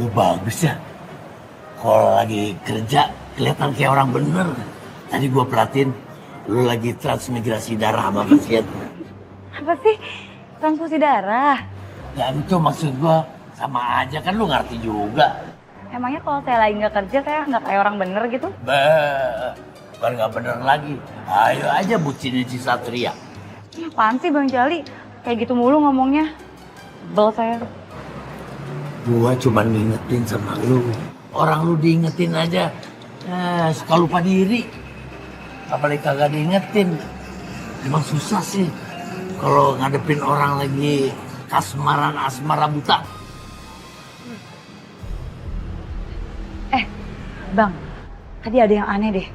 Lu bagus ya. Kalau lagi kerja kelihatan kayak orang bener. Tadi gua perhatiin lu lagi transmigrasi darah sama pasien. Apa sih? Transfusi darah? Ya itu maksud gua sama aja kan lu ngerti juga. Emangnya kalau saya lagi nggak kerja, saya nggak kayak orang bener gitu? Bukan nggak bener lagi. Ayo aja bucinin si Satria. Apaan sih Bang Jali? Kayak gitu mulu ngomongnya. Sebel saya. Gua cuma ngingetin sama lu. Orang lu diingetin aja. Suka lupa diri. Apalagi kagak diingetin. Emang susah sih. Kalau ngadepin orang lagi kasmaran asmara buta. Bang, tadi ada yang aneh deh.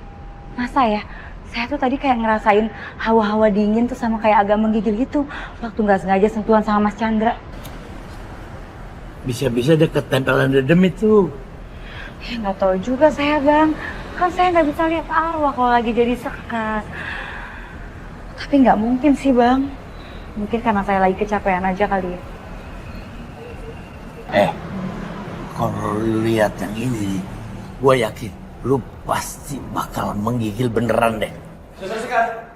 Masa ya? Saya tuh tadi kayak ngerasain hawa-hawa dingin tuh sama kayak agak menggigil gitu. Waktu nggak sengaja sentuhan sama Mas Chandra. Bisa-bisa deket tempelan dedem itu. Ya nggak tahu juga saya Bang. Kan saya nggak bisa lihat arwah kalau lagi jadi sekas. Tapi nggak mungkin sih Bang. Mungkin karena saya lagi kecapean aja kali ya. Kalau lu lihat yang ini, gue yakin lu pasti bakal menggigil beneran deh. Suster Sekar.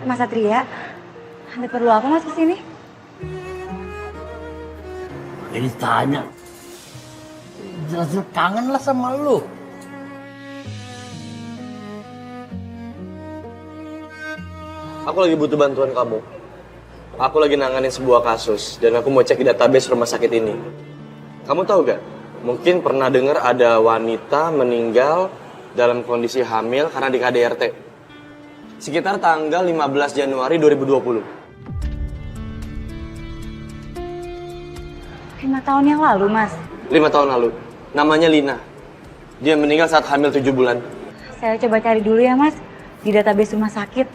Mas Satria, Anda perlu apa Mas kesini? Ini tanya, jelas-jelas kangen lah sama lu. Aku lagi butuh bantuan kamu. Aku lagi nanganin sebuah kasus dan aku mau cek di database rumah sakit ini. Kamu tahu gak? Mungkin pernah dengar ada wanita meninggal dalam kondisi hamil karena di KDRT. Sekitar tanggal 15 Januari 2020. 5 tahun yang lalu Mas. 5 tahun lalu. Namanya Lina. Dia meninggal saat hamil 7 bulan. Saya coba cari dulu ya Mas. Di database rumah sakit.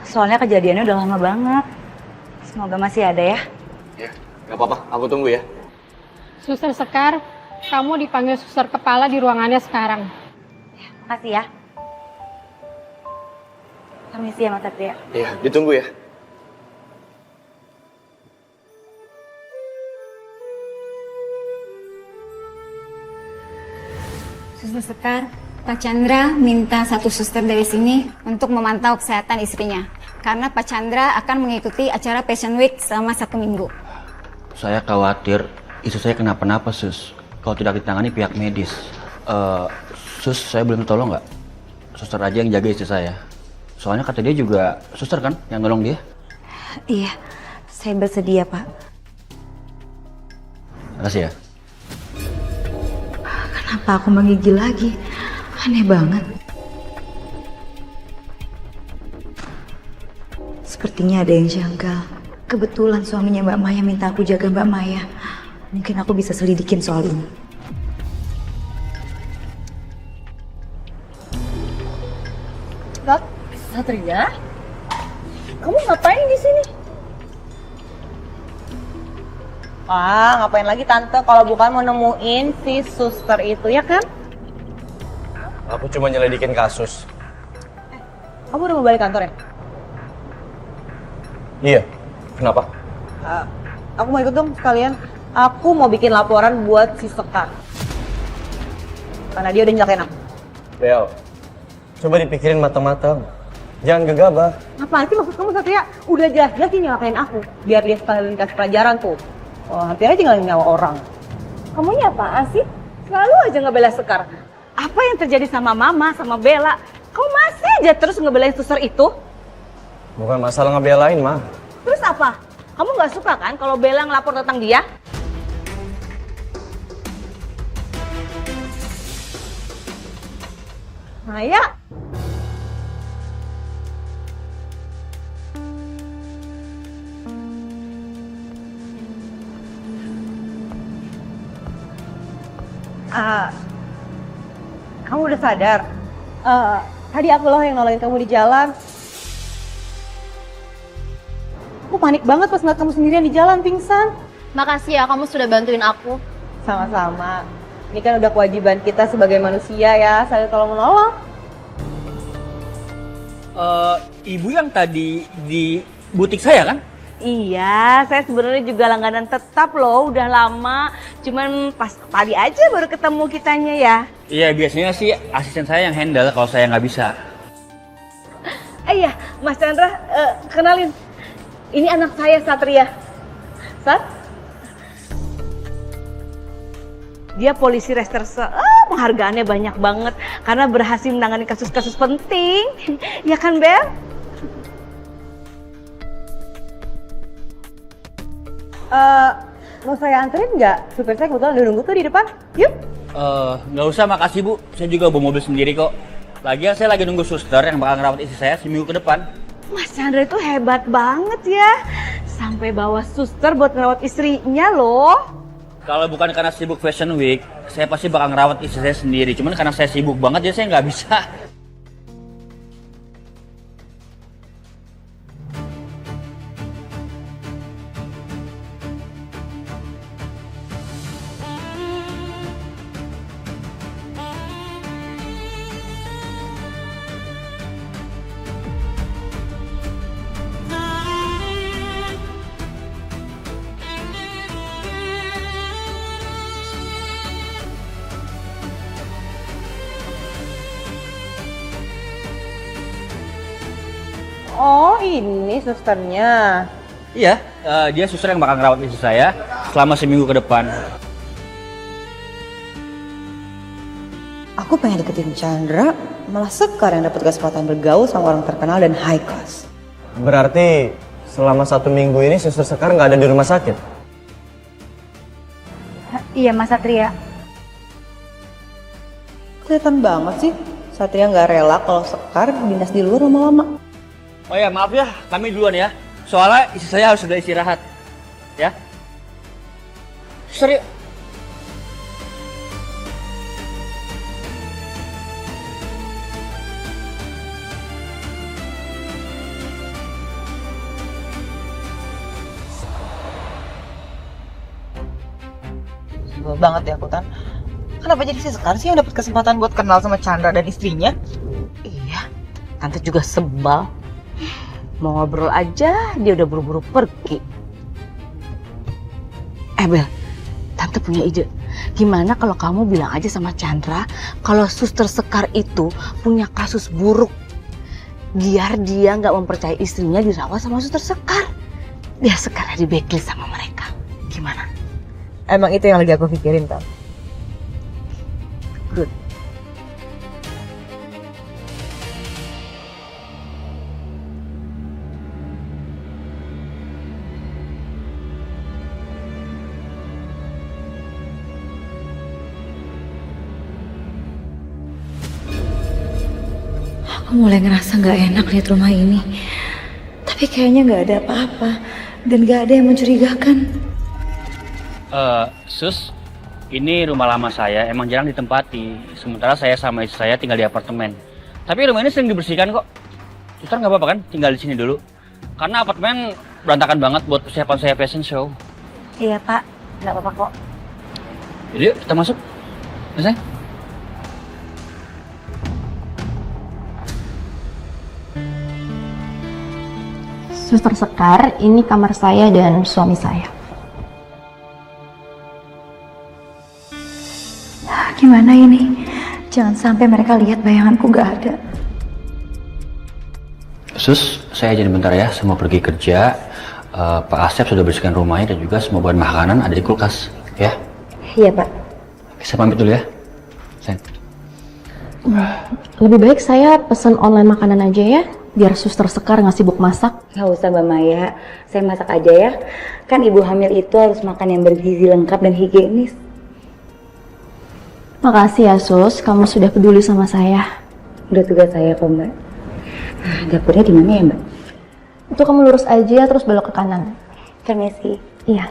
Soalnya kejadiannya udah lama banget. Semoga masih ada ya. Ya, gak apa-apa. Aku tunggu ya. Suster Sekar, kamu dipanggil suster kepala di ruangannya sekarang. Makasih ya. Permisi ya Mas Satria. Iya, ditunggu ya. Suster Sekar, Pak Chandra minta satu suster dari sini untuk memantau kesehatan istrinya. Karena Pak Chandra akan mengikuti acara Fashion Week selama 1 minggu. Saya khawatir istri saya kenapa-napa, Sus. Kalau tidak ditangani pihak medis. Sus, saya boleh tolong nggak? Suster aja yang jaga istri saya. Soalnya kata dia juga suster kan yang nolong dia. Iya, saya bersedia Pak. Makasih ya. Kenapa aku menggigil lagi? Aneh banget. Sepertinya ada yang janggal. Kebetulan suaminya Mbak Maya minta aku jaga Mbak Maya. Mungkin aku bisa selidikin soal ini. Satria, kamu ngapain di sini? Ngapain lagi tante kalau bukan mau nemuin si suster itu ya kan? Aku cuma nyelidikin kasus. Kamu udah mau balik kantor ya? Iya. Kenapa? Aku mau ikut dong sekalian. Aku mau bikin laporan buat si Sekar. Karena dia udah nyelakain aku. Bel, coba dipikirin matang-matang. Jangan gegabah. Apaan sih maksud kamu Satria? Udah jelas-jelas dia nyelakain aku. Biar dia sekalian kasih pelajaran tuh. Oh, hampir aja ngalahin nyawa orang. Kamu ini apaan sih? Selalu aja ngebela Sekar. Apa yang terjadi sama Mama, sama Bella? Kamu masih aja terus ngebelain suster itu? Bukan masalah ngebelain, mah. Terus apa? Kamu nggak suka kan kalau Bella ngelapor tentang dia? Maya? Kamu udah sadar? Tadi aku loh yang nolongin kamu di jalan. Aku panik banget pas ngeliat kamu sendirian di jalan pingsan. Makasih ya kamu sudah bantuin aku. Sama-sama. Ini kan udah kewajiban kita sebagai manusia ya, saling tolong menolong. Ibu yang tadi di butik saya kan? Iya, saya sebenarnya juga langganan tetap loh, udah lama. Cuman pas tadi aja baru ketemu kitanya ya. Iya, biasanya sih asisten saya yang handle kalau saya nggak bisa. Iya, Mas Chandra, kenalin. Ini anak saya Satria. Sat? Dia polisi reserse, penghargaannya banyak banget karena berhasil menangani kasus-kasus penting. Ya kan, Bel? Mau saya anterin nggak? Supir saya kebetulan udah nunggu tuh di depan. Yuk. Nggak usah, makasih Bu. Saya juga bawa mobil sendiri kok. Lagian saya lagi nunggu suster yang bakal ngerawat istri saya seminggu ke depan. Mas Chandra itu hebat banget ya. Sampai bawa suster buat ngerawat istrinya loh. Kalau bukan karena sibuk Fashion Week, saya pasti bakal ngerawat istri saya sendiri. Cuman karena saya sibuk banget, jadi saya nggak bisa. Oh, ini susternya. Iya, dia suster yang bakal ngerawat istri saya selama seminggu ke depan. Aku pengen deketin Chandra, malah Sekar yang dapat kesempatan bergaul sama orang terkenal dan high class. Berarti selama 1 minggu ini suster Sekar nggak ada di rumah sakit? Iya, Mas Satria. Kelihatan banget sih, Satria nggak rela kalau Sekar dinas di luar lama-lama. Oh ya, maaf ya, kami duluan ya. Soalnya istri saya harus sudah istirahat. Ya. Suster, yuk. Sebel banget ya aku, Tan. Kenapa jadi si Sekar sih yang dapat kesempatan buat kenal sama Chandra dan istrinya? Iya, tante juga sebal. Mau ngobrol aja, dia udah buru-buru pergi. Bel, tante punya ide. Gimana kalau kamu bilang aja sama Chandra kalau suster Sekar itu punya kasus buruk. Biar dia nggak mempercayai istrinya dirawat sama suster Sekar. Biar Sekar di backlist sama mereka. Gimana? Emang itu yang lagi aku pikirin, Tan. Good. Aku mulai ngerasa nggak enak lihat rumah ini. Tapi kayaknya nggak ada apa-apa dan nggak ada yang mencurigakan. Sus, ini rumah lama saya, emang jarang ditempati. Sementara saya sama istri saya tinggal di apartemen. Tapi rumah ini sering dibersihkan kok. Suster nggak apa-apa kan tinggal di sini dulu? Karena apartemen berantakan banget buat persiapan saya fashion show. Iya Pak, nggak apa-apa kok. Jadi yuk kita masuk. Bisa? Suster Sekar, ini kamar saya dan suami saya. Gimana ini? Jangan sampai mereka lihat bayanganku nggak ada. Sus, saya izin bentar ya, saya mau pergi kerja. Pak Asep sudah bersihkan rumahnya dan juga semua bahan makanan ada di kulkas, ya? Iya Pak. Oke, saya pamit dulu ya. Lebih baik saya pesan online makanan aja ya, biar Suster Sekar nggak sibuk masak. Nggak usah Mbak Maya, saya masak aja ya. Kan ibu hamil itu harus makan yang bergizi lengkap dan higienis. Makasih ya Sus, kamu sudah peduli sama saya. Udah tugas saya kok Mbak. Nah, dapurnya di mana ya Mbak? Itu kamu lurus aja terus belok ke kanan. Permisi. Iya.